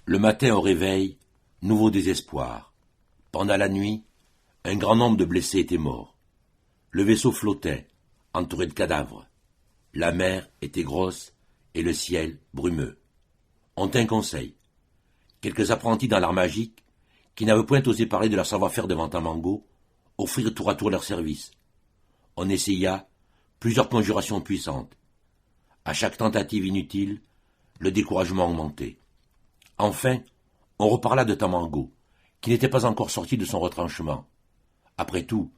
Le matin au réveil, nouveau désespoir. Pendant la nuit, un grand nombre de blessés étaient morts. Le vaisseau flottait, entouré de cadavres. La mer était grosse et le ciel brumeux. On tint conseil. Quelques apprentis dans l'art magique, qui n'avaient point osé parler de leur savoir-faire devant Tamango, offrirent tour à tour leurs services. On essaya plusieurs conjurations puissantes. À chaque tentative inutile, le découragement augmentait. Enfin, on reparla de Tamango, qui n'était pas encore sorti de son retranchement. Après tout,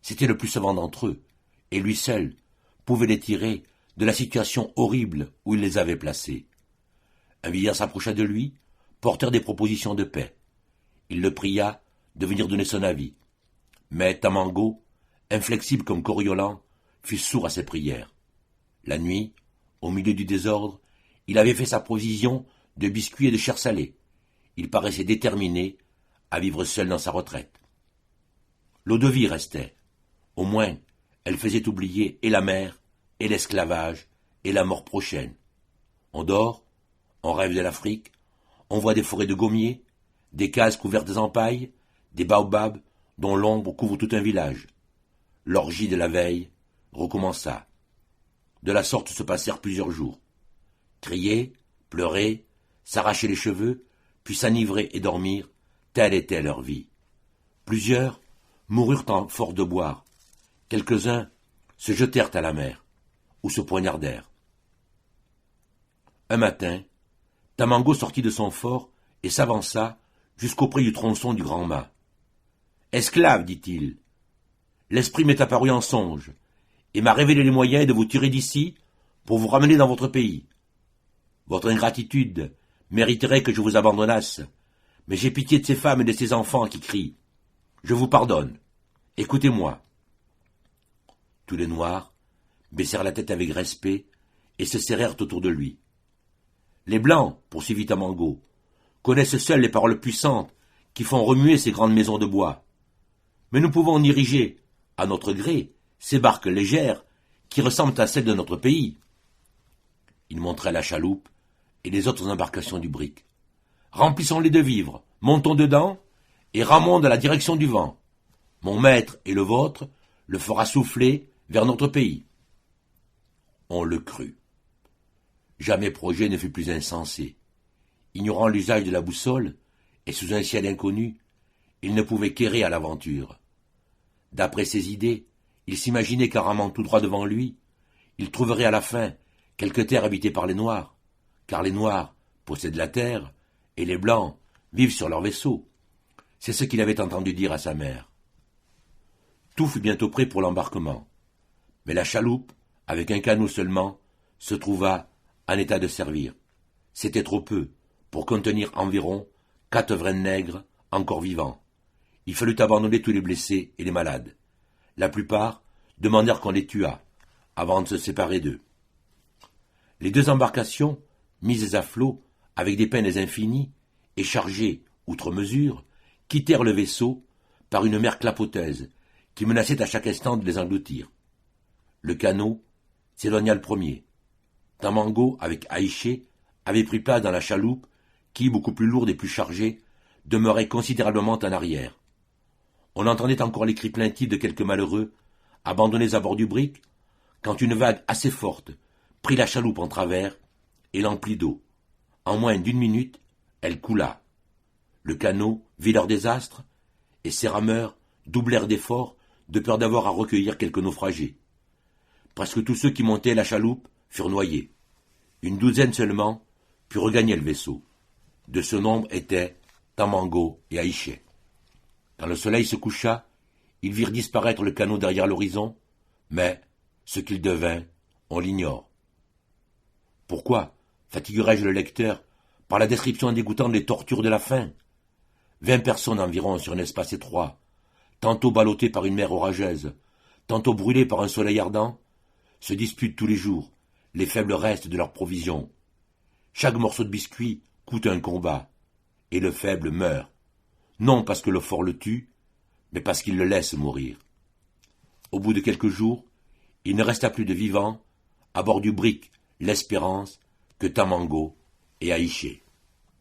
c'était le plus savant d'entre eux, et lui seul pouvait les tirer de la situation horrible où il les avait placés. Un vieillard s'approcha de lui, porteur des propositions de paix. Il le pria de venir donner son avis. Mais Tamango, inflexible comme Coriolan, fut sourd à ses prières. La nuit, au milieu du désordre, il avait fait sa provision de biscuits et de chair salée. Il paraissait déterminé à vivre seul dans sa retraite. L'eau-de-vie restait. Au moins, elle faisait oublier et la mer, et l'esclavage, et la mort prochaine. On dort, on rêve de l'Afrique, on voit des forêts de gommiers, des cases couvertes en paille, des baobabs dont l'ombre couvre tout un village. L'orgie de la veille recommença. De la sorte se passèrent plusieurs jours. Crier, pleurer, s'arracher les cheveux, puis s'enivrer et dormir, telle était leur vie. Plusieurs moururent en fort de boire. Quelques-uns se jetèrent à la mer, ou se poignardèrent. Un matin, Tamango sortit de son fort et s'avança jusqu'auprès du tronçon du grand mât. « Esclave, dit-il, l'esprit m'est apparu en songe, et m'a révélé les moyens de vous tirer d'ici pour vous ramener dans votre pays. Votre ingratitude mériterait que je vous abandonnasse, mais j'ai pitié de ces femmes et de ces enfants qui crient. Je vous pardonne. Écoutez-moi. » Tous les Noirs baissèrent la tête avec respect et se serrèrent autour de lui. Les Blancs, poursuivit Tamango, connaissent seuls les paroles puissantes qui font remuer ces grandes maisons de bois. Mais nous pouvons en ériger, à notre gré, ces barques légères qui ressemblent à celles de notre pays. Il montrait la chaloupe et les autres embarcations du brick. Remplissons-les de vivres, montons dedans et ramons dans la direction du vent. Mon maître et le vôtre le fera souffler vers notre pays. On le crut. Jamais projet ne fut plus insensé. Ignorant l'usage de la boussole, et sous un ciel inconnu, il ne pouvait qu'errer à l'aventure. D'après ses idées, il s'imaginait qu'en ramant tout droit devant lui, il trouverait à la fin quelque terre habitée par les Noirs, car les Noirs possèdent la terre, et les Blancs vivent sur leurs vaisseaux. C'est ce qu'il avait entendu dire à sa mère. Tout fut bientôt prêt pour l'embarquement, mais la chaloupe, avec un canot seulement, se trouva en état de servir. C'était trop peu pour contenir environ 80 nègres encore vivants. Il fallut abandonner tous les blessés et les malades. La plupart demandèrent qu'on les tuât, avant de se séparer d'eux. Les deux embarcations, mises à flot, avec des peines infinies, et chargées, outre mesure, quittèrent le vaisseau par une mer clapoteuse, qui menaçait à chaque instant de les engloutir. Le canot s'éloigna le premier. Tamango, avec Aïché, avait pris place dans la chaloupe, qui, beaucoup plus lourde et plus chargée, demeurait considérablement en arrière. On entendait encore les cris plaintifs de quelques malheureux, abandonnés à bord du brick, quand une vague assez forte prit la chaloupe en travers et l'emplit d'eau. En moins d'une minute, elle coula. Le canot vit leur désastre, et ses rameurs doublèrent d'efforts de peur d'avoir à recueillir quelques naufragés. Presque tous ceux qui montaient la chaloupe furent noyés. Une douzaine seulement put regagner le vaisseau. De ce nombre étaient Tamango et Aïché. Quand le soleil se coucha, ils virent disparaître le canot derrière l'horizon, mais ce qu'il devint, on l'ignore. Pourquoi fatiguerais-je le lecteur par la description dégoûtante des tortures de la faim? 20 personnes environ sur un espace étroit, tantôt ballottées par une mer orageuse, tantôt brûlées par un soleil ardent, se disputent tous les jours les faibles restes de leurs provisions. Chaque morceau de biscuit coûte un combat, et le faible meurt, non parce que le fort le tue, mais parce qu'il le laisse mourir. Au bout de quelques jours, il ne resta plus de vivants, à bord du brick, l'Espérance, que Tamango et Aïché.